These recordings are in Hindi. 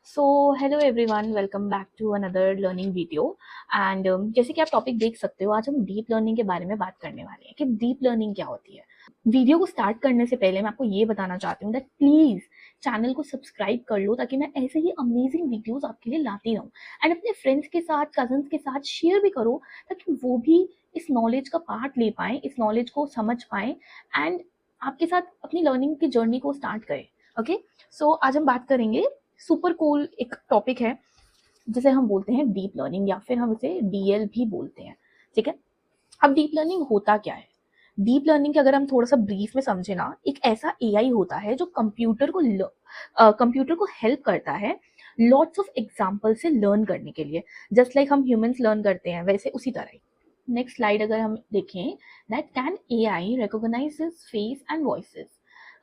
So hello everyone, welcome back to another learning video. And जैसे कि आप टॉपिक देख सकते हो, आज हम डीप लर्निंग के बारे में बात करने वाले हैं कि डीप लर्निंग क्या होती है। वीडियो को स्टार्ट करने से पहले मैं आपको ये बताना चाहती हूँ दैट प्लीज़ चैनल को सब्सक्राइब कर लो, ताकि मैं ऐसे ही अमेजिंग वीडियोस आपके लिए लाती रहूँ। एंड अपने फ्रेंड्स के साथ, कजन्स के साथ शेयर भी करो, ताकि वो भी इस नॉलेज का पार्ट ले पाएँ, इस नॉलेज को समझ पाएँ एंड आपके साथ अपनी लर्निंग की जर्नी को स्टार्ट करें। ओके, सो आज हम बात करेंगे सुपर कूल एक टॉपिक है जिसे हम बोलते हैं डीप लर्निंग, या फिर हम इसे डीएल भी बोलते हैं। ठीक है, अब डीप लर्निंग होता क्या है? डीप लर्निंग के अगर हम थोड़ा सा ब्रीफ में समझे ना, एक ऐसा एआई होता है जो कंप्यूटर को हेल्प करता है लॉट्स ऑफ एग्जाम्पल से लर्न करने के लिए। जस्ट लाइक हम ह्यूमंस लर्न करते हैं, वैसे उसी तरह ही। नेक्स्ट स्लाइड अगर हम देखें, that can AI recognise face and voices.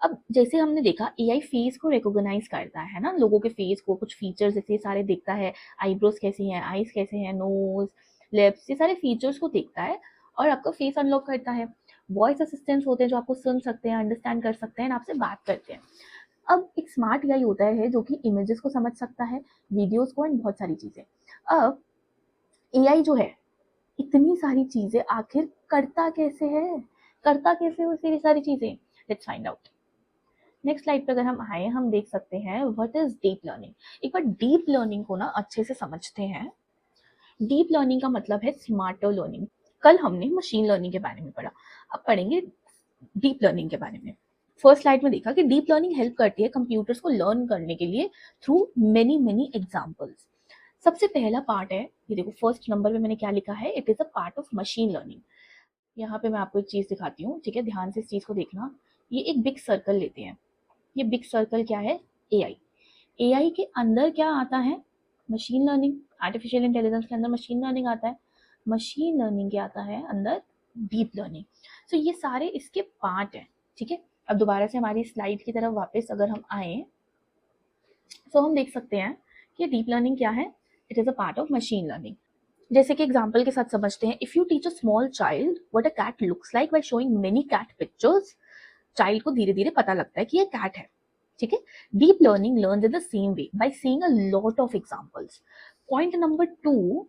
अब जैसे हमने देखा, एआई फेस को रिकॉग्नाइज करता है ना, लोगों के फेस को, कुछ फीचर्स जैसे सारे देखता है, आईब्रोज कैसी हैं, आईज कैसे हैं, नोज, लिप्स, ये सारे फीचर्स को देखता है और आपका फेस अनलॉक करता है। वॉइस असिस्टेंट्स होते हैं जो आपको सुन सकते हैं, अंडरस्टैंड कर सकते हैं, आपसे बात करते हैं। अब एक स्मार्ट एआई होता है जो कि इमेजेस को समझ सकता है, वीडियोस को, एंड बहुत सारी चीजें। अब एआई जो है, इतनी सारी चीजें आखिर करता कैसे है, करता कैसे वो सारी चीजें? Let's find out. Next slide पे अगर हम आए, हम देख सकते हैं व्हाट इज डीप लर्निंग। एक बार डीप लर्निंग को ना अच्छे से समझते हैं। डीप लर्निंग का मतलब है स्मार्टर लर्निंग। कल हमने मशीन लर्निंग के बारे में पढ़ा, अब पढ़ेंगे डीप लर्निंग के बारे में। फर्स्ट स्लाइड में देखा कि डीप लर्निंग हेल्प करती है कंप्यूटर्स को लर्न करने के लिए थ्रू मेनी मेनी एग्जाम्पल्स। सबसे पहला पार्ट है, ये देखो फर्स्ट नंबर पे मैंने क्या लिखा है, it is a part of machine learning. यहाँ पे मैं आपको एक चीज दिखाती हूँ, ठीक है, ध्यान से इस चीज को देखना। ये एक बिग सर्कल लेते हैं, ये बिग सर्कल क्या है? एआई। एआई के अंदर क्या आता है? Machine learning. आर्टिफिशियल इंटेलिजेंस के अंदर मशीन लर्निंग आता है। मशीन लर्निंग के आता है अंदर डीप लर्निंग। सो ये सारे इसके पार्ट हैं। ठीक है, अब दोबारा से हमारी स्लाइड की तरफ वापस अगर हम आए, तो हम देख सकते हैं कि डीप लर्निंग क्या है। It is a part of machine learning. जैसे कि एग्जाम्पल के साथ समझते हैं, if you teach a small child what a cat looks like by showing many cat pictures, child को धीरे धीरे पता लगता है कि ये कैट है। ठीक है, deep learning learns in the same way by seeing a lot of examples. Point number 2,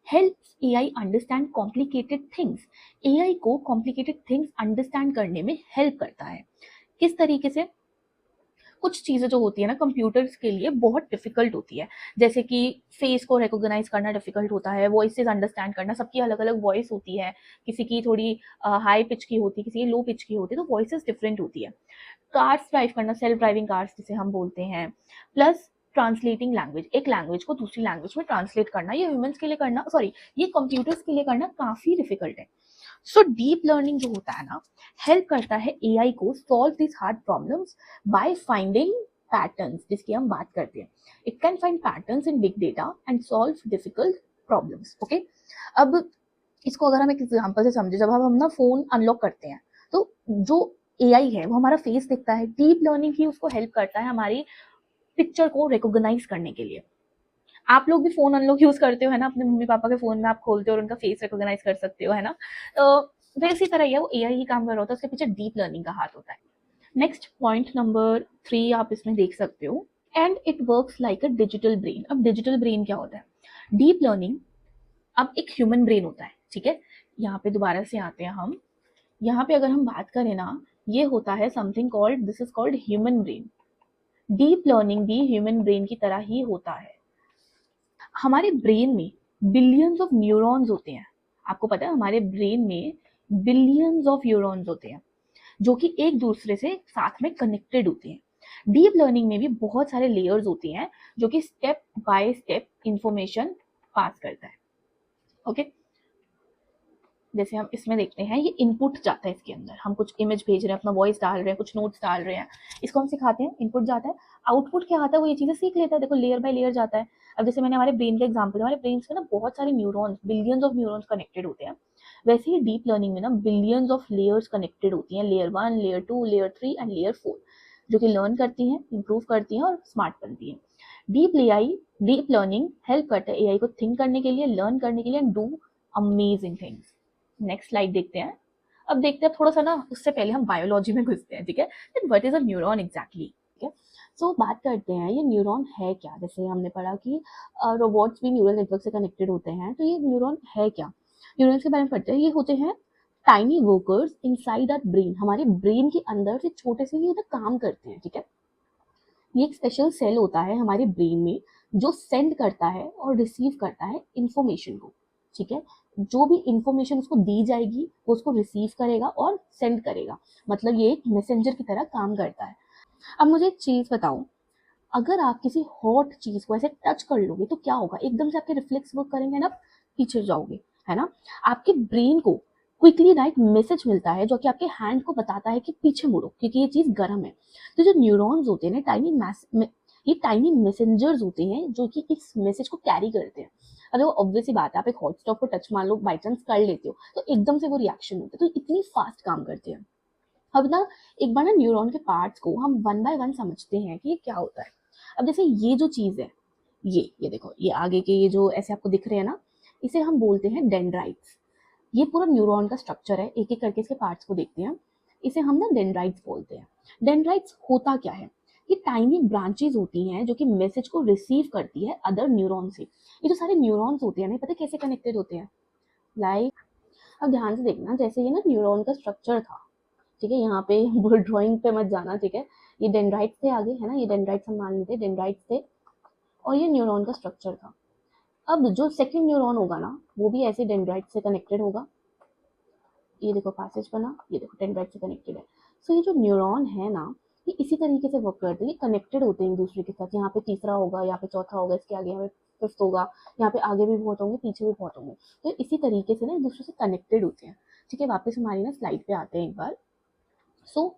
helps AI understand complicated things. AI को कॉम्प्लिकेटेड थिंग्स अंडरस्टैंड करने में हेल्प करता है। किस तरीके से? कुछ चीजें जो होती है ना कंप्यूटर्स के लिए बहुत डिफिकल्ट होती है, जैसे कि फेस को रिकॉग्नाइज करना डिफिकल्ट होता है, वॉइसेस अंडरस्टैंड करना, सबकी अलग अलग वॉइस होती है, किसी की थोड़ी हाई पिच की होती है, किसी की लो पिच की होती है, तो वॉइसेस डिफरेंट होती है। कार्स ड्राइव करना, सेल्फ ड्राइविंग कार्स जिसे हम बोलते हैं, प्लस ट्रांसलेटिंग लैंग्वेज, एक लैंग्वेज को दूसरी लैंग्वेज में ट्रांसलेट करना, ये ह्यूमंस के लिए करना, सॉरी, ये कंप्यूटर्स के लिए करना काफी डिफिकल्ट है। सो डीप लर्निंग जो होता है ना, हेल्प करता है एआई को solve this hard problems by finding patterns, जिसकी हम बात करते हैं। It can find patterns in big data and solve difficult problems. Okay, अब इसको अगर हम एक एग्जांपल से समझे, जब हम ना फोन अनलॉक करते हैं, तो जो एआई है वो हमारा फेस देखता है, डीप लर्निंग ही उसको हेल्प करता है हमारी पिक्चर को रिकॉग्नाइज करने के लिए। आप लोग भी फोन अनलॉक यूज करते हो, है ना, अपने मम्मी पापा के फोन में आप खोलते हो और उनका फेस रिकॉग्नाइज कर सकते हो, है ना। तो वैसी तरह ही है, वो एआई ही काम कर रहा होता है, उसके पीछे डीप लर्निंग का हाथ होता है। नेक्स्ट पॉइंट नंबर 3 आप इसमें देख सकते हो, and it works like a digital brain. अब डिजिटल ब्रेन क्या होता है? डीप लर्निंग अब एक ह्यूमन ब्रेन होता है। ठीक है, यहाँ पे दोबारा से आते हैं हम, यहाँ पे अगर हम बात करें ना, ये होता है something called, this is called human brain. Deep learning भी ह्यूमन ब्रेन की तरह ही होता है। हमारे ब्रेन में बिलियंस ऑफ न्यूरॉन्स होते हैं। आपको पता है हमारे ब्रेन में बिलियंस ऑफ न्यूरॉन्स होते हैं, जो कि एक दूसरे से साथ में कनेक्टेड होते हैं। डीप लर्निंग में भी बहुत सारे लेयर्स होती हैं, जो कि step by step information pass करता है। ओके, जैसे हम इसमें देखते हैं, ये इनपुट जाता है इसके अंदर, हम कुछ इमेज भेज रहे हैं, अपना वॉइस डाल रहे हैं, कुछ नोट्स डाल रहे हैं, इसको हम सिखाते हैं, इनपुट जाता है। आउटपुट क्या आता है? वो ये चीजें सीख लेता है, देखो लेयर बाय लेयर जाता है। अब जैसे मैंने हमारे ब्रेन का एग्जाम्पल, हमारे ब्रेन में ना बहुत सारे neurons, billions of neurons connected होते हैं। वैसे ही डीप लर्निंग में ना बिलियंस ऑफ लेयर्स कनेक्टेड होती हैं, layer 1, layer 2, layer 3 and layer 4, जो कि लर्न करती हैं, इंप्रूव करती हैं और स्मार्ट बनती हैं। डीप लर्निंग हेल्प करता है एआई को थिंक करने के लिए, लर्न करने के लिए, and do amazing things. Next slide देखते हैं। अब देखते हैं थोड़ा सा ना, उससे पहले हम बायोलॉजी में घुसते हैं। ठीक है, what is a neuron exactly? ठीक है, सो बात करते हैं ये न्यूरॉन है क्या। जैसे हमने पढ़ा कि रोबोट्स भी न्यूरल नेटवर्क से कनेक्टेड होते हैं, तो ये न्यूरॉन है क्या। न्यूरॉन्स के बारे में पढ़ते हैं, ये होते हैं tiny workers inside our brain, हमारे ब्रेन के अंदर से छोटे से ये ना काम करते हैं, ठीक है। ये एक स्पेशल सेल होता है हमारे ब्रेन में जो सेंड करता है और रिसीव करता है इंफॉर्मेशन को, ठीक है। जो भी इंफॉर्मेशन उसको दी जाएगी वो उसको रिसीव करेगा और सेंड करेगा, मतलब ये एक मैसेंजर की तरह काम करता है। अब मुझे एक चीज बताओ, अगर आप किसी हॉट चीज को ऐसे टच कर लोगे तो क्या होगा, एकदम से आपके रिफ्लेक्स वर्क करेंगे ना, पीछे जाओगे, है ना। आपके ब्रेन को क्विकली राइट मैसेज मिलता है जो कि आपके हैंड को बताता है कि पीछे मुड़ो क्योंकि ये चीज गर्म है। तो जो न्यूरॉन्स होते हैं ना, ये टाइनी मैसेंजर्स होते हैं जो कि इस मैसेज को कैरी करते हैं। अगर वो ऑब्वियस ही बात है, आप एक हॉट स्टॉप को टच मान लो बाई चांस कर लेते हो तो एकदम से वो रिएक्शन होता है, तो इतनी फास्ट काम करते हैं। अब ना एक बार ना न्यूरॉन के पार्ट्स को हम वन बाय वन समझते हैं कि ये क्या होता है। अब जैसे ये जो चीज है, ये देखो, ये आगे के ये जो ऐसे आपको दिख रहे हैं ना, इसे हम बोलते हैं डेंड्राइट्स। ये पूरा न्यूरॉन का स्ट्रक्चर है, एक एक करके इसके पार्ट्स को देखते हैं। इसे हम ना डेंड्राइट्स बोलते हैं। डेंड्राइट्स होता क्या है, ये टाइनी ब्रांचेस होती हैं जो कि मैसेज को रिसीव करती है अदर न्यूरॉन से। ये जो सारे न्यूरॉन्स होते हैं ना, पता है कैसे कनेक्टेड होते हैं, लाइक अब ध्यान से देखना, जैसे ये ना न्यूरॉन का स्ट्रक्चर था, ठीक है। यहाँ पे ड्राइंग पे मत जाना, ठीक है। ये डेंड्राइट्स थे आगे, है ना, ये डेंड्राइट्स हम मान लेते, डेंड्राइट्स थे और ये न्यूरॉन का स्ट्रक्चर था। अब जो सेकंड न्यूरॉन होगा ना, वो भी ऐसे डेंड्राइट से कनेक्टेड होगा। ये देखो पैसेज बना, ये देखो डेंड्राइट से कनेक्टेड है। सो ये जो न्यूरॉन है ना, ये इसी तरीके से वर्क करते हैं, ये कनेक्टेड होते हैं एक दूसरे के साथ। यहाँ पे तीसरा होगा, यहाँ पे चौथा होगा, इसके आगे यहाँ पे फिफ्थ होगा, यहाँ पे आगे भी बहुत होंगे, पीछे भी बहुत होंगे। तो इसी तरीके से ना एक दूसरे से कनेक्टेड होते हैं, ठीक है। वापस हमारी ना स्लाइड पे आते हैं एक बार। सो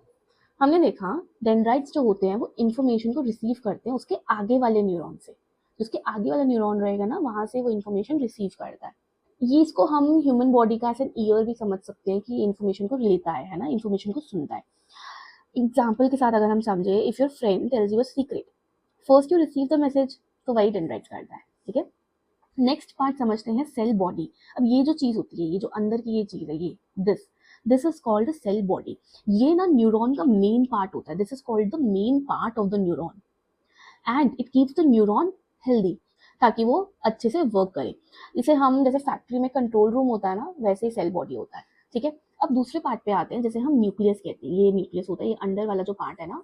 हमने देखा डेंड्राइट्स जो होते हैं वो इन्फॉर्मेशन को रिसीव करते हैं उसके आगे वाले न्यूरॉन से। जिसके आगे वाला न्यूरॉन रहेगा ना, वहां से वो इन्फॉर्मेशन रिसीव करता है। ये इसको हम ह्यूमन बॉडी का एज एन ईयर भी समझ सकते हैं कि इन्फॉर्मेशन को लेता है ना, इन्फॉर्मेशन को सुनता है। एग्जाम्पल के साथ अगर हम समझे, if your friend tells you a secret, first you receive the message, तो वही डेंड्राइट्स करता है, ठीक है। नेक्स्ट पार्ट समझते हैं सेल बॉडी। अब ये जो चीज होती है, ये जो अंदर की ये चीज है, ये this is called cell body. ये ना न्यूरॉन का मेन पार्ट होता है, this is called the main part of the neuron and it keeps the neuron healthy, ताकि वो अच्छे से वर्क करे। इसे हम जैसे फैक्ट्री में कंट्रोल रूम होता है ना, वैसे ही सेल बॉडी होता है, ठीक है। अब दूसरे पार्ट पे आते हैं, जैसे हम न्यूक्लियस कहते हैं, ये न्यूक्लियस होता है, ये अंदर वाला जो पार्ट है ना,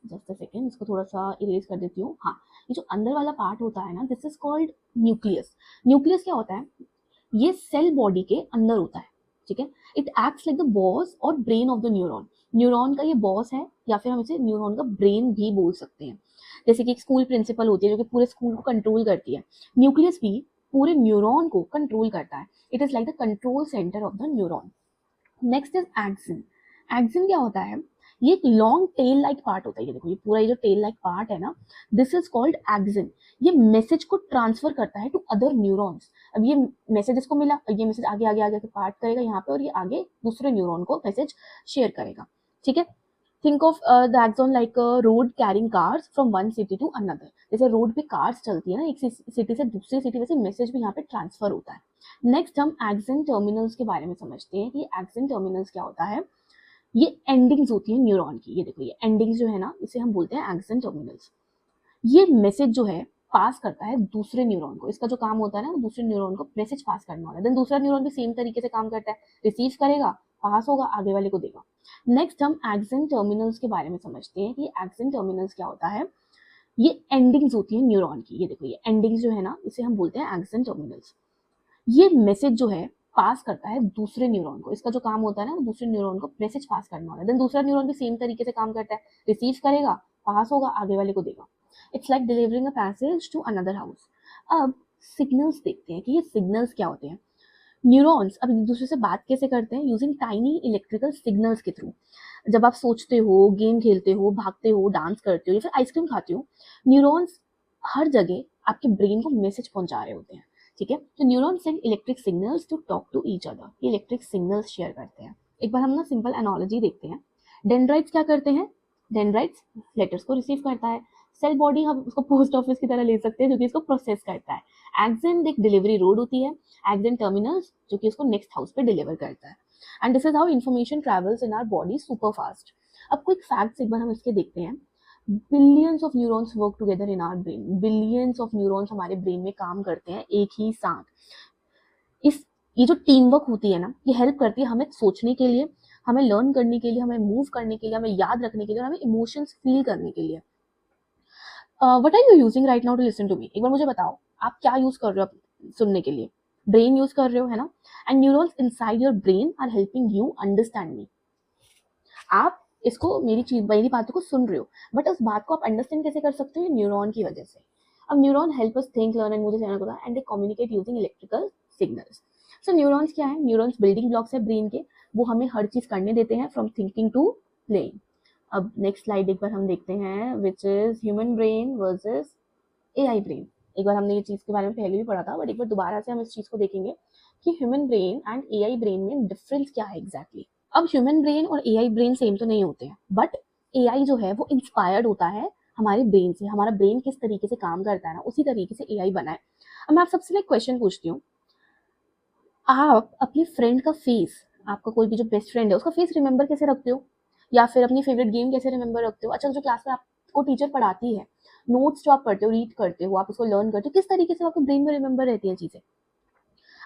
जस्ट अ सेकेंड, इसको थोड़ा सा इरेज कर देती हूँ। हाँ, ये जो अंदर वाला पार्ट होता है ना, this is called nucleus. Nucleus क्या होता है, ये सेल बॉडी के अंदर होता है, ठीक है। It acts like the boss और brain of the neuron. Neuron का ये बॉस है, या फिर हम इसे न्यूरॉन का ब्रेन भी बोल सकते हैं। जैसे कि एक स्कूल प्रिंसिपल होती है जो कि पूरे स्कूल को कंट्रोल करती है, न्यूक्लियस भी पूरे न्यूरॉन को कंट्रोल करता है। It is like the control centre of the neuron. Next is axon. Axon क्या होता है, ये एक लॉन्ग टेल लाइक पार्ट होता है। ये देखो, ये पूरा ये जो टेल लाइक पार्ट है ना, दिस इज कॉल्ड एक्सिन। ये मैसेज को ट्रांसफर करता है टू अदर न्यूरॉन्स। अब ये मैसेज इसको मिला, ये मैसेज आगे आगे आगे पार्ट करेगा यहाँ पे, और ये आगे दूसरे न्यूरॉन को मैसेज शेयर करेगा, ठीक है। Think of the axon like road carrying cars from one city to another. जैसे रोड पे कार्स चलती है ना एक सिटी से दूसरी सिटी, वैसे मैसेज भी यहाँ पे ट्रांसफर होता है। नेक्स्ट हम एक्सिन टर्मिनल्स के बारे में समझते हैं कि एक्सिन टर्मिनल्स क्या होता है। ये एंडिंग्स होती है न्यूरॉन की, ये देखो, ये एंडिंग्स जो है ना, इसे हम बोलते हैं एक्सिन टर्मिनल्स। ये मैसेज जो है पास करता है दूसरे न्यूरॉन को, इसका जो काम होता है ना, वो दूसरे न्यूरॉन को मैसेज पास करना होता है। देन दूसरा न्यूरॉन भी सेम तरीके से काम करता है, रिसीव करेगा, पास होगा, आगे वाले को देगा। नेक्स्ट हम एक्सिन टर्मिनल्स के बारे में समझते हैं कि एक्सिन टर्मिनल्स क्या होता है। ये एंडिंग्स होती है न्यूरॉन की, ये देखो, ये एंडिंग्स जो है ना, इसे हम बोलते हैं एक्सिन टर्मिनल्स। ये मैसेज जो है पास करता है दूसरे न्यूरॉन को, इसका जो काम होता है ना, वो दूसरे न्यूरॉन को मैसेज पास करना होता है। देन दूसरा न्यूरॉन भी सेम तरीके से काम करता है, रिसीव करेगा, पास होगा, आगे वाले को देगा। It's like delivering a passage to another house. अब सिग्नल्स देखते हैं कि ये सिग्नल्स क्या होते हैं। न्यूरॉन्स अब एक दूसरे से बात कैसे करते हैं, यूजिंग टाइनी इलेक्ट्रिकल सिग्नल्स के थ्रू। जब आप सोचते हो, गेम खेलते हो, भागते हो, डांस करते हो या फिर आइसक्रीम खाते हो, न्यूरॉन्स हर जगह आपके ब्रेन को मैसेज पहुंचा रहे होते हैं, ठीक है। तो neuron send electric signals to talk to each other, ये इलेक्ट्रिक सिग्नल्स शेयर करते हैं। एक बार हम ना सिंपल एनालॉजी देखते हैं। डेंड्राइट्स क्या करते हैं, डेंड्राइट्स लेटर्स को रिसीव करता है। सेल बॉडी हम उसको पोस्ट ऑफिस की तरह ले सकते हैं जो कि इसको प्रोसेस करता है। एक्सिन एक डिलीवरी रोड होती है, एक्सिन टर्मिनल्स जो कि उसको नेक्स्ट हाउस पे डिलीवर करता है। And this is how information travels in our body super fast. अब क्विक फैक्ट्स एक बार हम इसके देखते हैं। Billions of neurons work together in our brain, billions of neurons हमारे ब्रेन में काम करते हैं एक ही साथ। इस ये जो टीम वर्क होती है ना, ये हेल्प करती है हमें सोचने के लिए, हमें लर्न करने के लिए, हमें मूव करने के लिए, हमें याद रखने के लिए, और हमें इमोशंस फील करने के लिए। What are you using right now to listen to me? एक बार मुझे बताओ, आप क्या यूज कर रहे हो सुनने के लिए? ब्रेन यूज कर रहे हो, है ना? And neurons inside your brain are helping you understand me. आप इसको, मेरी बातों को सुन रहे हो, बट उस बात को आप अंडरस्टैंड कैसे कर सकते हो? न्यूरॉन की वजह से। अब neuron help us think, learn and मुझे कहना पता, and they communicate using electrical signals. So neurons क्या है? न्यूरॉन्स बिल्डिंग ब्लॉक्स है ब्रेन के, वो हमें हर चीज करने देते हैं, फ्रॉम थिंकिंग टू प्लेइंग। अब नेक्स्ट स्लाइड एक बार हम देखते हैं, which is human brain versus AI brain. एक बार हमने ये चीज के बारे में पहले भी पढ़ा था, बट एक बार दोबारा से हम इस चीज को देखेंगे कि human brain and AI brain में डिफरेंस क्या है एग्जैक्टली। अब ह्यूमन ब्रेन और एआई ब्रेन सेम तो नहीं होते हैं, बट एआई जो है वो इंस्पायर्ड होता है हमारे ब्रेन से। हमारा ब्रेन किस तरीके से काम करता है ना, उसी तरीके से एआई बना है। अब मैं आप सबसे एक क्वेश्चन पूछती हूँ, आप अपनी फ्रेंड का फेस, आपका कोई भी जो बेस्ट फ्रेंड है उसका फेस रिमेंबर कैसे रखते हो? या फिर अपनी फेवरेट गेम कैसे रिमेंबर रखते हो? अच्छा, जो क्लास में आपको टीचर पढ़ाती है, नोट्स जो आप पढ़ते हो, रीड करते हो, आप उसको लर्न करते हो, किस तरीके से आपके ब्रेन में रिमेंबर रहती है चीजें?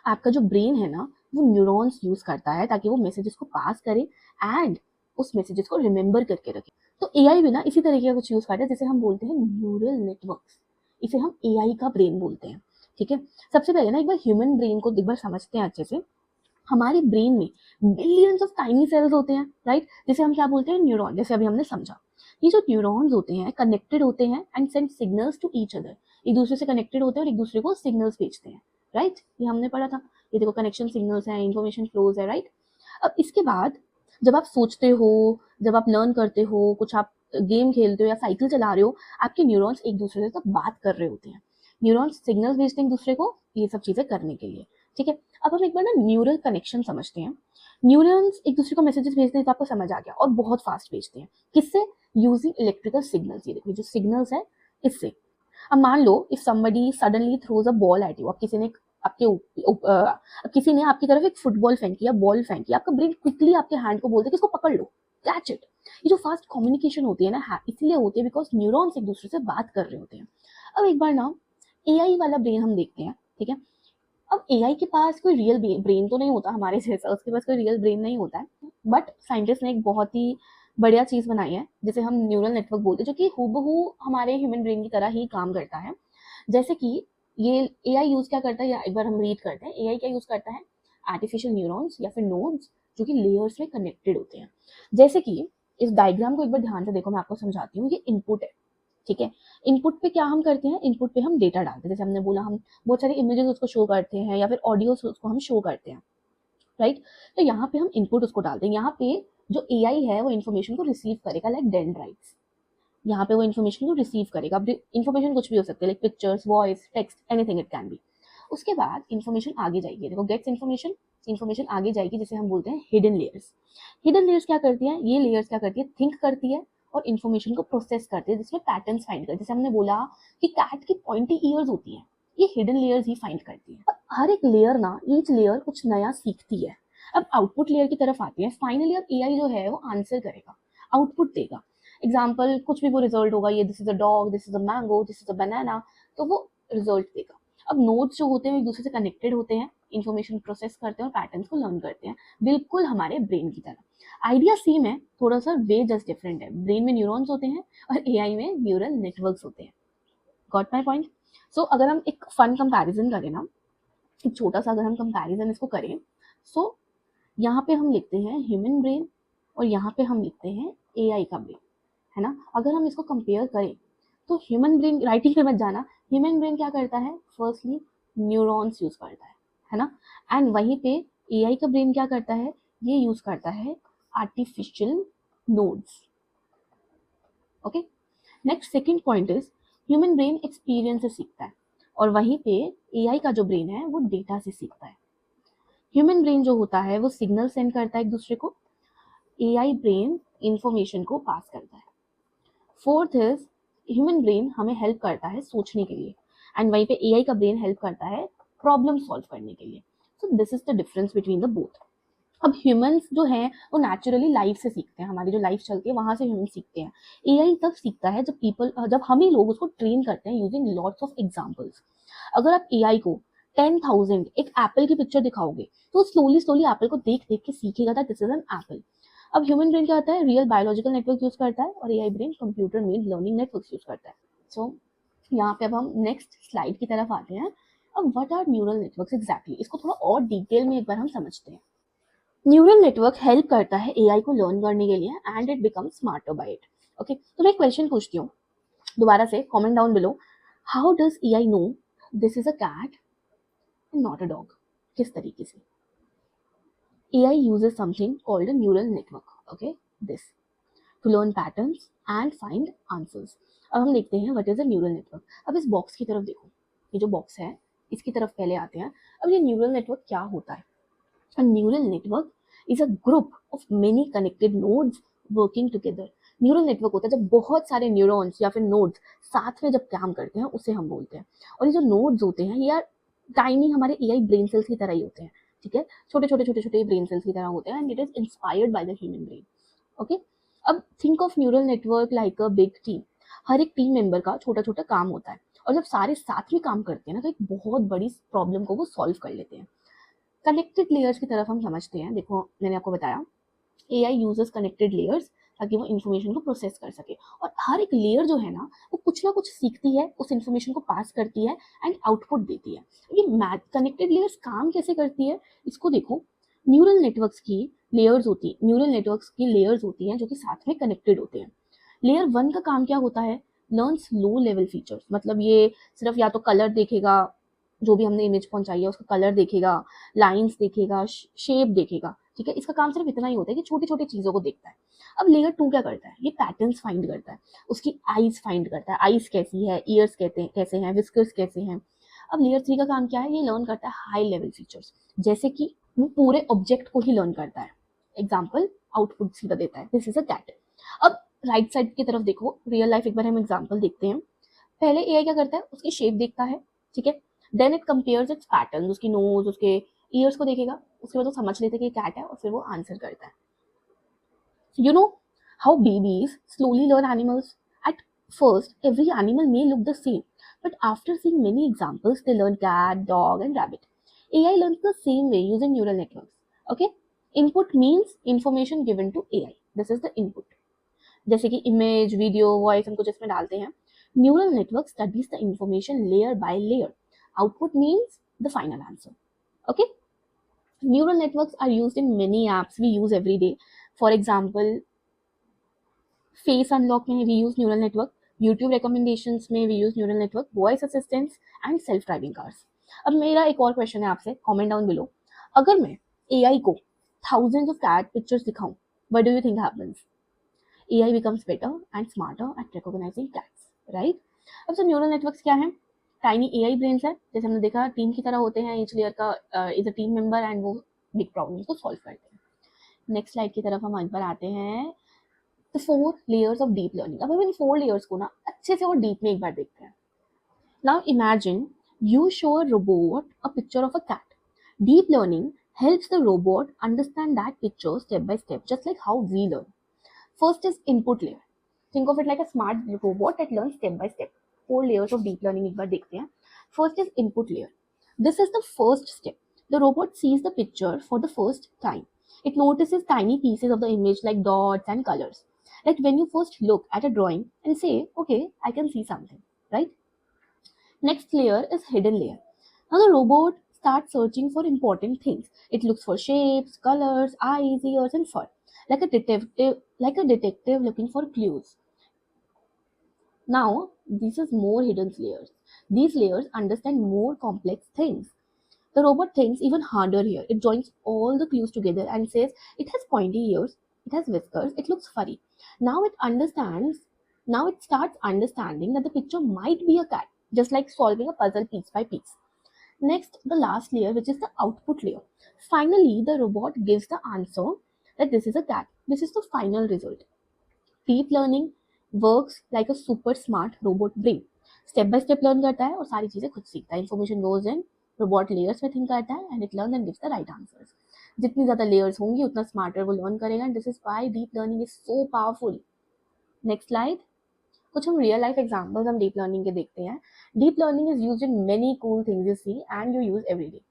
आपका जो ब्रेन है ना, वो न्यूरॉन्स यूज करता है ताकि वो मैसेजेस को पास करे एंड उस मैसेजेस को रिमेंबर करके रखे। तो एआई भी ना इसी तरीके का कुछ यूज करता है, जिसे हम बोलते हैं न्यूरल नेटवर्क्स। इसे हम एआई का ब्रेन बोलते हैं। ठीक है, सबसे पहले ना एक बार ह्यूमन ब्रेन को एक बार समझते हैं अच्छे से। हमारे ब्रेन में बिलियंस ऑफ टाइनी सेल्स होते हैं, राइट? जिसे हम क्या बोलते हैं? न्यूरॉन। जैसे अभी हमने समझा, ये जो न्यूरॉन्स होते हैं कनेक्टेड होते हैं and send signals to each other. एक दूसरे से कनेक्टेड होते हैं और एक दूसरे को सिग्नल्स भेजते हैं, राइट? ये हमने पढ़ा था। ये देखो, कनेक्शन सिग्नल्स हैं, इन्फॉर्मेशन फ्लोज है, राइट? अब इसके बाद जब आप सोचते हो, जब आप लर्न करते हो, कुछ आप गेम खेलते हो या साइकिल चला रहे हो, आपके न्यूरॉन्स एक दूसरे से तब बात कर रहे होते हैं। न्यूरॉन्स सिग्नल्स भेजते हैं एक दूसरे को ये सब चीजें करने के लिए। ठीक है, अब हम एक बार ना न्यूरल कनेक्शन समझते हैं। न्यूरॉन्स एक दूसरे को मैसेजेस भेजते हैं, तो आपको समझ आ गया, और बहुत फास्ट भेजते हैं। किससे? Using electrical signals. ये देखिए जो सिग्नल्स है, इससे। अब मान लो if somebody suddenly throws a ball at you, अब किसी ने आपकी तरफ एक फुटबॉल फेंकी या बॉल फेंकी, आपका ब्रेन क्विकली आपके हैंड को बोलते है कि इसको पकड़ लो, कैच इट। ये जो फास्ट कम्युनिकेशन होती है ना, इसलिए होती है बिकॉज न्यूरॉन्स एक दूसरे से बात कर रहे होते हैं। अब एक बार ना एआई वाला ब्रेन हम देखते हैं। ठीक है, अब एआई के पास कोई रियल ब्रेन तो नहीं होता हमारे जैसा, उसके पास कोई रियल ब्रेन नहीं होता है, बट साइंटिस्ट ने एक बहुत ही बढ़िया चीज बनाई है जिसे हम न्यूरल नेटवर्क बोलते हैं, जो कि हूबहू हमारे ह्यूमन ब्रेन की तरह ही काम करता है। जैसे कि ये एआई यूज क्या करता है, या एक बार हम रीड करते हैं, एआई क्या यूज करता है? आर्टिफिशियल न्यूरॉन्स या फिर नोड्स, जो कि लेयर्स में कनेक्टेड होते हैं। जैसे कि इस डायग्राम को एक बार ध्यान से देखो, मैं आपको समझाती हूँ। ये इनपुट है, ठीक है? इनपुट पे क्या हम करते हैं? इनपुट पे हम डेटा डालते हैं। जैसे हमने बोला, हम बहुत सारे इमेजेस उसको शो करते हैं या फिर ऑडियो उसको हम शो करते हैं, राइट? तो यहाँ पे हम इनपुट उसको डालते हैं। यहाँ पे जो एआई है वो इन्फॉर्मेशन को रिसीव करेगा, लाइक डेंड्राइट्स। यहाँ पे वो इन्फॉर्मेशन को रिसीव करेगा। अब इन्फॉर्मेशन कुछ भी हो सकती है, like pictures, voice, text, anything it can be. उसके बाद इन्फॉर्मेशन आगे जाएगी, देखो गेट्स इन्फॉर्मेशन। इन्फॉर्मेशन आगे जाएगी जिसे हम बोलते हैं हिडन लेयर्स। हिडन लेयर्स क्या करती है? ये लेयर्स क्या करती है? थिंक करती है और इन्फॉर्मेशन को प्रोसेस करती है, जिसमें पैटर्न्स फाइंड करती है। जैसे हमने बोला कि कैट की पॉइंटी ईयर्स होती है, ये हिडन लेयर्स ही फाइंड करती है। हर एक लेयर ना, ईच लेयर कुछ नया सीखती है। अब आउटपुट लेयर की तरफ आती है। फाइनली अब एआई जो है वो आंसर करेगा, आउटपुट देगा। एग्जाम्पल कुछ भी वो रिजल्ट होगा, ये this is a dog, this is a mango, this is a banana, तो वो रिजल्ट देगा। अब नोड्स जो होते हैं एक दूसरे से कनेक्टेड होते हैं, इन्फॉर्मेशन प्रोसेस करते हैं और पैटर्न्स को लर्न करते हैं, बिल्कुल हमारे ब्रेन की तरह। आइडिया सेम है, थोड़ा सा वे जस्ट डिफरेंट है। ब्रेन में न्यूरॉन्स होते हैं और एआई में न्यूरल नेटवर्क्स होते हैं। Got my point? सो अगर हम एक फन कंपैरिजन करें ना, एक छोटा सा अगर हम कंपैरिजन इसको करें, सो यहाँ पे हम लिखते हैं ह्यूमन ब्रेन और यहाँ पे हम लिखते हैं एआई का ब्रेन, है ना? अगर हम इसको कंपेयर करें तो ह्यूमन ब्रेन, राइटिंग पे मत जाना, ह्यूमन ब्रेन क्या करता है? फर्स्टली न्यूरॉन्स यूज करता है ना? एंड वहीं पे एआई का ब्रेन क्या करता है? ये यूज करता है artificial nodes. Okay, next second point is human brain experience से सीखता है और वहीं पे एआई का जो ब्रेन है वो डेटा से सीखता है। ह्यूमन ब्रेन जो होता है वो सिग्नल सेंड करता है एक दूसरे को, एआई ब्रेन इंफॉर्मेशन को पास करता है। फोर्थ इज ह्यूमन ब्रेन हमें हेल्प करता है सोचने के लिए एंड वहीं पे एआई का ब्रेन हेल्प करता है प्रॉब्लम सॉल्व करने के लिए। So this is the difference between the both. अब ह्यूमंस जो हैं वो नेचुरली लाइफ से सीखते हैं, हमारी जो लाइफ चलती है वहाँ से ह्यूमन सीखते हैं। एआई तब सीखता है जब हम ही लोग उसको ट्रेन करते हैं यूजिंग लॉट्स ऑफ एग्जांपल्स। अगर आप एआई को 10,000 एक एप्पल की पिक्चर दिखाओगे तो स्लोली स्लोली एप्पल को देख देख के सीखेगा that this is an apple. अब ह्यूमन ब्रेन क्या होता है, रियल बायोलॉजिकल नेटवर्क यूज करता है और AI brain computer made learning network use करता है। सो यहाँ पे अब हम नेक्स्ट स्लाइड की तरफ आते हैं। अब what are neural networks exactly, इसको थोड़ा और डिटेल में एक बार हम समझते हैं। न्यूरल नेटवर्क हेल्प करता है एआई को लर्न करने के लिए and it becomes smarter by it. Okay, तो मैं एक क्वेश्चन पूछती हूँ दोबारा से, comment down below. How does AI know this is a cat and not a dog? किस तरीके से? AI uses something called a neural network, okay, this to learn patterns and find answers. अब हम देखते हैं what is a neural network. अब इस बॉक्स की तरफ देखो, ये जो बॉक्स है इसकी तरफ पहले आते हैं। अब ये न्यूरल नेटवर्क क्या होता है? A neural network is a group of many connected nodes working together. Neural network होता है जब बहुत सारे न्यूरॉन्स या फिर नोड्स साथ में जब काम करते हैं, उसे हम बोलते हैं। और ये जो नोड्स होते हैं ये टाइनी हमारे एआई ब्रेन सेल्स की तरह ही होते हैं, ठीक है, छोटे छोटे छोटे छोटे ब्रेन सेल्स की तरह होते हैं and it is inspired by the human brain. Okay, अब think of neural network like a big team. हर एक टीम मेंबर का छोटा छोटा काम होता है और जब सारे साथ में काम करते हैं ना तो एक बहुत बड़ी प्रॉब्लम को वो सॉल्व कर लेते हैं। कनेक्टेड लेयर्स की तरफ हम समझते हैं। देखो मैंने आपको बताया एआई यूजेस कनेक्टेड लेयर्स ताकि वो इन्फॉर्मेशन को प्रोसेस कर सके, और हर एक लेयर जो है ना कुछ सीखती है, उस इन्फॉर्मेशन को पास करती है एंड आउटपुट देती है। ये मैथ कनेक्टेड लेयर्स काम कैसे करती है इसको देखो। न्यूरल नेटवर्क्स की लेयर्स होती हैं जो कि साथ में कनेक्टेड होते हैं। लेयर वन का काम क्या होता है, लर्न्स लो लेवल फीचर्स, मतलब ये सिर्फ या तो कलर देखेगा, जो भी हमने इमेज पहुंचाई है उसका कलर देखेगा, लाइंस देखेगा, शेप देखेगा, ठीक है, इसका काम सिर्फ इतना ही होता है कि छोटी छोटी चीजों को देखता है। अब लेयर टू क्या करता है, ये पैटर्न्स फाइंड करता है, उसकी आईज फाइंड करता है, आईज कैसी है, ईयर्स कहते हैं कैसे हैं, विस्कर्स कैसे हैं। अब लेयर थ्री का काम क्या है, ये लर्न करता है हाई लेवल फीचर्स, जैसे कि वो पूरे ऑब्जेक्ट को ही लर्न करता है। एग्जाम्पल, आउटपुट सीधा देता है, दिस इज अ कैट। अब राइट साइड की तरफ देखो, रियल लाइफ एक बार हम एग्जाम्पल देखते हैं। पहले एआई क्या करता है, उसकी शेप देखता है, ठीक है, then it compares its pattern, उसकी नोज उसके ईयर्स को देखेगा, उसके बाद वो समझ लेते कि कैट है और फिर वो आंसर करता है। You know how babies slowly learn animals? At first every animal may look the same, but after seeing many examples they learn cat, dog and rabbit. AI learns the same way using neural networks. Okay, input means information given to AI, this is the input, जैसे कि इमेज, वीडियो, वॉइस हम कुछ इसमें डालते हैं। Neural network studies the information layer by layer, output means the final answer. Okay, neural networks are used in many apps we use every day. For example, face unlock में we use neural network, YouTube recommendations में we use neural network, voice assistants and self driving cars. अब मेरा एक और क्वेश्चन है आपसे, कमेंट डाउन बिलो। अगर मैं एआई को thousands of cat pictures दिखाऊं, what do you think happens? AI becomes better and smarter at recognizing cats, right? अब सर न्यूरल नेटवर्क्स क्या है? टाइनी एआई ब्रेन्स है, जैसे हमने देखा टीम की तरह होते हैं, ईच लेयर का is a team member and वो बिग प्रॉब्लम्स को सॉल्व करते हैं। नेक्स्ट स्लाइड की तरफ हम एक बार आते हैं, the 4 layers of deep learning. अब हम इन 4 लेयर्स को ना अच्छे से और डीप में एक बार देखते हैं। Now imagine you show a robot a picture of a cat. Deep learning helps the robot understand that picture step by step, just like how we learn. First is input layer. Think of it like a smart robot that learns step by step. 4 layers of deep learning एक बार देखते हैं। First is input layer. This is the first step. The robot sees the picture for the first time. It notices tiny pieces of the image like dots and colors. Like when you first look at a drawing and say, okay, I can see something, right? Next layer is hidden layer. Now the robot starts searching for important things. It looks for shapes, colors, eyes, ears, and fur, like a detective looking for clues. Now this is more hidden layers. These layers understand more complex things. The robot thinks even harder here. It joins all the clues together and says it has pointy ears, it has whiskers, it looks furry. Now it understands, now it starts understanding that the picture might be a cat, just like solving a puzzle piece by piece. Next, the last layer, which is the output layer. Finally, the robot gives the answer that this is a cat. This is the final result. Deep learning works like a super smart robot brain. Step by step learn करता है और सारी चीजें खुद सीखता है, information goes in, robot layers में थिंक करता है and it learn and gives the right answers. जितनी ज़्यादा लेयर्स होंगी उतना स्मार्टर वो लर्न करेगा, and this is why deep learning is so powerful. Next slide. कुछ हम रियल लाइफ एग्जांपल्स हम डीप लर्निंग के देखते हैं। Deep learning is used in many cool things you see and you use every day.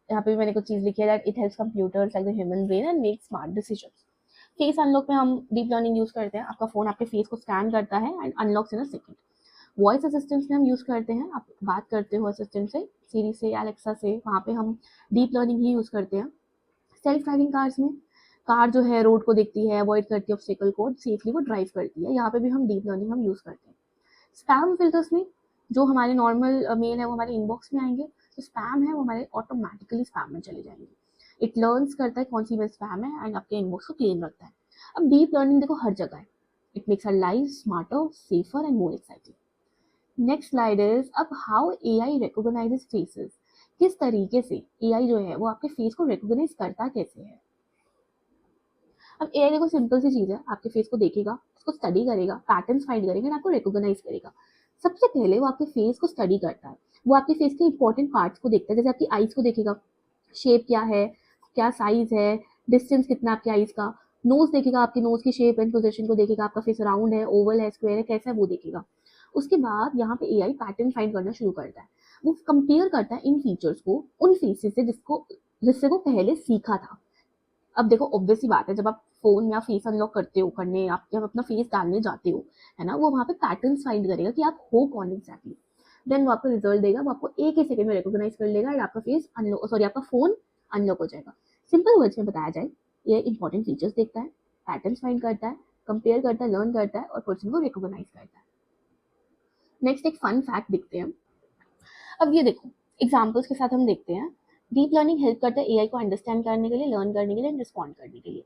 यहाँ पे भी मैंने कुछ चीज़ लिखी है that it helps computers like the human brain and make smart decisions. Face unlock में हम डीप लर्निंग यूज करते हैं। आपका फोन आपके फेस को स्कैन करता है and unlocks in a second. Voice assistants में हम यूज करते हैं, आप बात करते हो असिस्टेंट से, सीरी से, एलेक्सा से, वहाँ पे हम डीप लर्निंग ही यूज करते हैं। सेल्फ ड्राइविंग कार्स में कार जो है रोड को देखती है, अवॉइड करती है ऑब्स्टेकल को, सेफली वो ड्राइव करती है, यहाँ पे भी हम डीप लर्निंग हम यूज करते हैं। स्पैम फिल्टर्स में जो हमारे नॉर्मल मेल है वो हमारे इनबॉक्स में आएंगे, तो स्पैम है वो हमारे ऑटोमेटिकली स्पैम में चले जाएंगे। इट लर्न्स करता है कौन सी मेल स्पैम है एंड आपके इनबॉक्स को क्लीन रखता है। अब डीप लर्निंग देखो हर जगह है। It makes our life smarter, safer and more exciting. Next slide is अब हाउ एआई रिकॉग्नाइजेस फेसेस। किस तरीके से एआई जो है वो आपके फेस को रिकॉग्नाइज करता कैसे है। अब एआई देखो सिंपल सी चीज़ है, आपके फेस को देखेगा, उसको स्टडी करेगा, पैटर्न्स फाइंड करेगा एंड आपको रिकॉग्नाइज करेगा। सबसे पहले वो आपके फेस को स्टडी करता है, वो आपके फेस के इंपॉर्टेंट पार्ट्स को देखता है, जैसे आपकी आईज को देखेगा, शेप क्या है, क्या साइज है, डिस्टेंस कितना आपके आईज का। नोज देखेगा, आपकी नोज की शेप एंड पोजीशन को देखेगा, आपका फेस राउंड है, ओवल है, स्क्वायर है, कैसा है वो देखेगा। उसके बाद यहाँ पे एआई पैटर्न फाइंड करना शुरू करता है। वो कंपेयर करता है इन फीचर्स को उन फेसेस से जिससे वो पहले सीखा था। अब देखो ऑब्वियस सी बात है, जब आप फोन या फेस अनलॉक करते हो, करने आप जब अपना फेस डालने जाते हो, है ना, वो वहाँ पे पैटर्न्स फाइंड करेगा कि आप हो कौन एग्जैक्टली। देन वो आपको रिजल्ट देगा, वो आपको एक ही सेकंड में रिकॉग्नाइज कर लेगा एंड आपका फेस अनलॉक, सॉरी आपका फोन अनलॉक हो जाएगा। सिंपल वर्ड्स में बताया जाए, ये इंपॉर्टेंट फीचर्स देखता है, पैटर्न्स फाइंड करता है, कंपेयर करता है, लर्न करता है और पर्सन को रिकॉग्नाइज करता है। नेक्स्ट एक फन फैक्ट देखते हैं। अब ये देखो एग्जाम्पल्स के साथ हम देखते हैं। डीप लर्निंग हेल्प करता है एआई को अंडरस्टैंड करने के लिए, लर्न करने के लिए, रिस्पॉन्ड करने के लिए।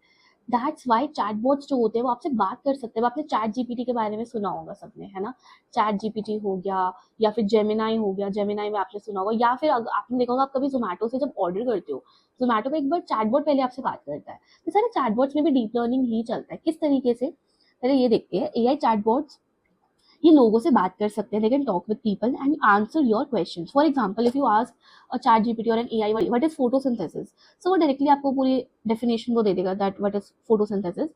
दैट्स वाई चैटबॉट्स जो होते हैं वो आपसे बात कर सकते हैं। आपने चैट जीपीटी के बारे में सुना होगा सबने, है ना। चैट जीपीटी हो गया या फिर जेमिनाई हो गया, जेमिनाई में आपने सुना होगा, या फिर आपने देखा होगा आप कभी जोमेटो से जब ऑर्डर करते हो, जोमेटो का एक बार चैटबॉट पहले आपसे बात करता है। तो सारे चैटबॉट्स में भी डीप लर्निंग ही चलता है। किस तरीके से, पहले ये देखते हैं। एआई चैटबॉट्स ये लोगों से बात कर सकते हैं, they can talk with people and answer your questions. For example if you ask a chat GPT और an AI what is photosynthesis, so वो डायरेक्टली आपको पूरी डेफिनेशन वो दे देगा that what is photosynthesis.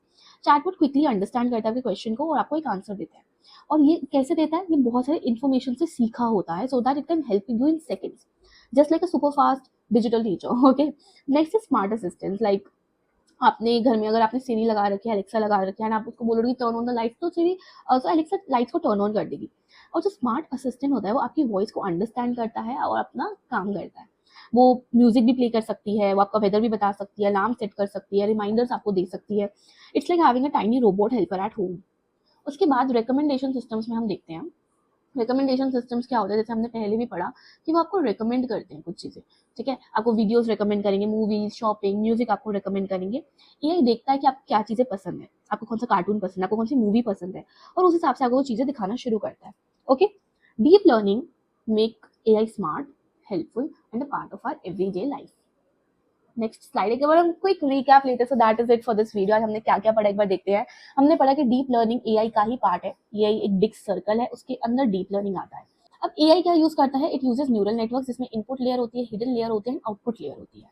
Chatbot quickly understand करता है आपके क्वेश्चन को और आपको एक आंसर देता है। और ये कैसे देता है, ये बहुत सारे इन्फॉर्मेशन से सीखा होता है, so that it can help you in seconds, just like a super fast digital teacher. Okay. Next is smart assistant. Like आपने घर में अगर आपने सीरी लगा रखी है, एलेक्सा लगा रखी है, एंड आप उसको बोलोगे टर्न ऑन द लाइट्स, तो सीरी तो एलेक्सा लाइट्स को टर्न ऑन कर देगी। और जो स्मार्ट असिस्टेंट होता है वो आपकी वॉइस को अंडरस्टैंड करता है और अपना काम करता है। वो म्यूजिक भी प्ले कर सकती है, वो आपका वेदर भी बता सकती है, अलार्म सेट कर सकती है, रिमाइंडर्स आपको दे सकती है। It's like having a tiny robot helper at home. उसके बाद रिकमेंडेशन सिस्टम्स में हम देखते हैं। रिकमेंडेशन सिस्टम्स क्या होता है, जैसे हमने पहले भी पढ़ा कि वो आपको रिकमेंड करते हैं कुछ चीज़ें, ठीक है। आपको वीडियोस रिकमेंड करेंगे, मूवीज, शॉपिंग, म्यूजिक आपको रिकमेंड करेंगे। ये देखता है कि आपको क्या चीज़ें पसंद है, आपको कौन सा कार्टून पसंद है, आपको कौन सी मूवी पसंद है, और उस हिसाब से आपको वो चीज़ें दिखाना शुरू करता है। Okay. Deep learning make AI smart, helpful and a part of our everyday life. Next slide के बाद हम क्विक रीकैप लेते हैं। So that is it for this video. आज हमने क्या क्या पढ़ा एक बार देखते हैं। हमने पढ़ा कि डीप लर्निंग एआई का ही पार्ट है। एआई एक बिग सर्कल है, उसके अंदर डीप लर्निंग आता है। अब एआई क्या यूज करता है, इट यूजेस न्यूरल नेटवर्क, जिसमें इनपुट लेयर होती है, हिडन लेयर होते हैं, आउटपुट लेयर होती है।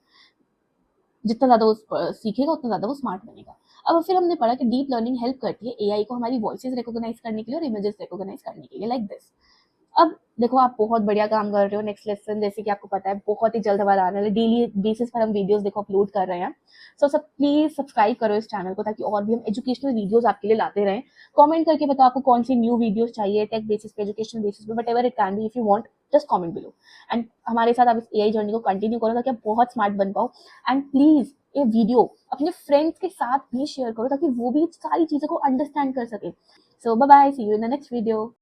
जितना ज्यादा वो सीखेगा उतना ज्यादा वो स्मार्ट बनेगा। अब फिर हमने पढ़ा कि डीप लर्निंग हेल्प करती है एआई को हमारी वॉइसेस रिकॉग्नाइज करने के लिए और इमेजेस रिकॉग्नाइज करने के लिए, लाइक दिस। अब देखो आप बहुत बढ़िया काम कर रहे हो। नेक्स्ट लेसन जैसे कि आपको पता है बहुत ही जल्द हमारा आने वाला है, डेली बेसिस पर हम वीडियोस देखो अपलोड कर रहे हैं। सो सब प्लीज सब्सक्राइब करो इस चैनल को, ताकि और भी हम एजुकेशनल वीडियोस आपके लिए लाते रहें। कमेंट करके बताओ आपको कौन सी न्यू वीडियोस चाहिए, टेक बेसिस पे, एजुकेशनल बेसिस पे, what ever it can be. If you want just comment below. And हमारे साथ आप इस एआई जर्नी को कंटिन्यू करो ताकि आप बहुत स्मार्ट बन पाओ। एंड प्लीज ये वीडियो अपने फ्रेंड्स के साथ भी शेयर करो ताकि वो भी सारी चीजों को अंडरस्टैंड कर सके। So bye bye, see you in the next video.